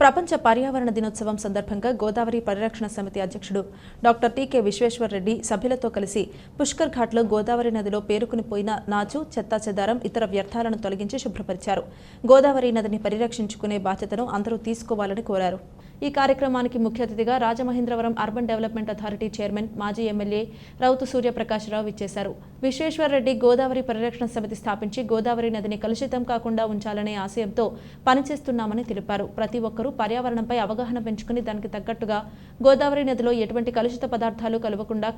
ప్రపంచ పర్యావరణ దినోత్సవం సందర్భంగా గోదావరి పరిరక్షణ సమితి అధ్యక్షుడు డాక్టర్ టీకే విశ్వేశ్వర్ రెడ్డి సభ్యులతో కలిసి పుష్కర్ ఘాట్లో గోదావరి నదిలో పేరుకునిపోయిన నాచు, చెత్తాచెదారం, ఇతర వ్యర్థాలను తొలగించి శుభ్రపరిచారు. గోదావరి నదిని పరిరక్షించుకునే బాధ్యతను అందరూ తీసుకోవాలని కోరారు. ఈ కార్యక్రమానికి ముఖ్య అతిథిగా Rajamahendravaram urban development authority chairman, మాజీ ఎమ్మెల్యే రౌతు సూర్యప్రకాశరావు విచ్చేశారు. విశ్వేశ్వర్ రెడ్డి గోదావరి పరిరక్షణ సమితి స్థాపించి గోదావరి నదిని కలుషితం కాకుండా ఉంచాలనే ఆశయంతో పనిచేస్తున్నామని తెలిపారు. ప్రతి ఒక్కరూ పర్యావరణంపై అవగాహన పెంచుకుని దానికి తగ్గట్టుగా గోదావరి నదిలో ఎటువంటి కలుషిత పదార్థాలు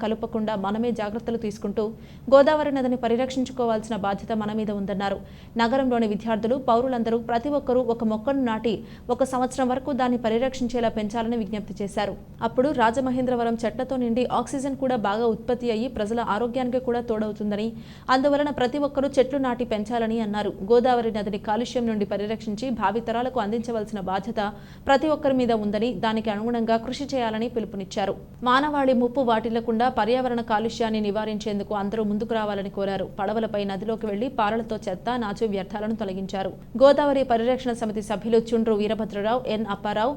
కలపకుండా మనమే జాగ్రత్తలు తీసుకుంటూ గోదావరి నదిని పరిరక్షించుకోవాల్సిన బాధ్యత మన మీద ఉందన్నారు. నగరంలోని విద్యార్థులు, పౌరులందరూ ప్రతి ఒక్కరూ ఒక మొక్కను నాటి 1 సంవత్సరం వరకు దాన్ని పరిరక్షించేలా పెంచాలని విజ్ఞప్తి చేశారు. అప్పుడు రాజమహేంద్రవరం చెట్లతో నిండి ఆక్సిజన్ కూడా బాగా ఉత్పత్తి అయ్యి ప్రజల ఆరోగ్యానికి కూడా తోడవుతుందని, అందువలన ప్రతి ఒక్కరూ చెట్లు నాటి పెంచాలని అన్నారు. గోదావరి నదిని కాలుష్యం నుండి పరిరక్షించి భావితరాలకు అందించవలసిన బాధ్యత ప్రతి ఒక్కరి మీద ఉందని, దానికి అనుగుణంగా కృషి చేయాలని పిలుపునిచ్చారు. మానవాళి ముప్పు వాటిల్లకుండా పర్యావరణ కాలుష్యాన్ని నివారించేందుకు అందరూ ముందుకు రావాలని కోరారు. పడవలపై నదిలోకి వెళ్లి పారలతో చెత్త, నాచు, వ్యర్థాలను తొలగించారు. గోదావరి పరిరక్షణ సమితి సభ్యులు చుండ్రు వీరభద్రరావు, ఎన్ అప్పారావు,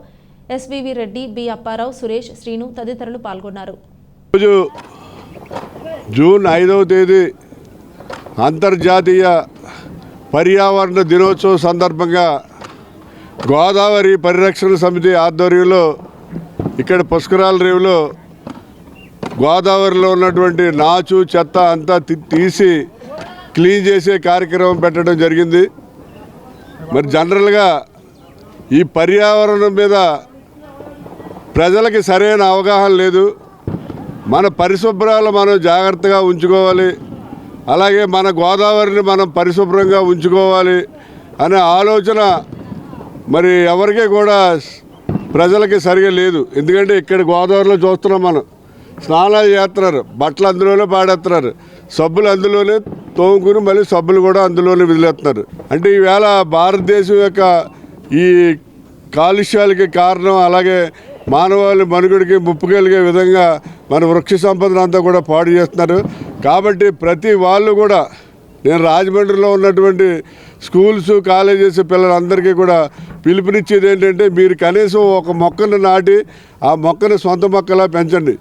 ఎస్వివి రెడ్డి, బి అప్పారావు, సురేష్, శ్రీను తదితరులు పాల్గొన్నారు. జూన్ 5వ తేదీ అంతర్జాతీయ పర్యావరణ దినోత్సవం సందర్భంగా గోదావరి పరిరక్షణ సమితి ఆధ్వర్యంలో ఇక్కడ పుష్కరాల రేవులో గోదావరిలో ఉన్నటువంటి నాచు, చెత్త అంతా తీసి క్లీన్ చేసే కార్యక్రమం పెట్టడం జరిగింది. మరి జనరల్గా ఈ పర్యావరణం మీద ప్రజలకి సరైన అవగాహన లేదు. మన పరిశుభ్రాలు మనం జాగ్రత్తగా ఉంచుకోవాలి, అలాగే మన గోదావరిని మనం పరిశుభ్రంగా ఉంచుకోవాలి అనే ఆలోచన మరి ఎవరికీ కూడా ప్రజలకి సరిగా లేదు. ఎందుకంటే ఇక్కడ గోదావరిలో చూస్తున్నాం, మనం స్నానాలు చేస్తున్నారు, బట్టలు అందులోనే పాడేస్తున్నారు, సబ్బులు అందులోనే తోముకుని మళ్ళీ సబ్బులు కూడా అందులోనే వదిలేస్తున్నారు. అంటే ఈవేళ భారతదేశం యొక్క ఈ కాలుష్యాలకి కారణం, అలాగే మానవాళి మనుగడికి ముప్పు కలిగే విధంగా మన వృక్ష సంపదను అంతా కూడా పాడు చేస్తున్నారు. కాబట్టి ప్రతి వాళ్ళు కూడా, నేను రాజమండ్రిలో ఉన్నటువంటి స్కూల్స్, కాలేజెస్ పిల్లలందరికీ కూడా పిలుపునిచ్చేది ఏంటంటే, మీరు కనీసం ఒక మొక్కను నాటి ఆ మొక్కను సొంత మొక్కలా పెంచండి.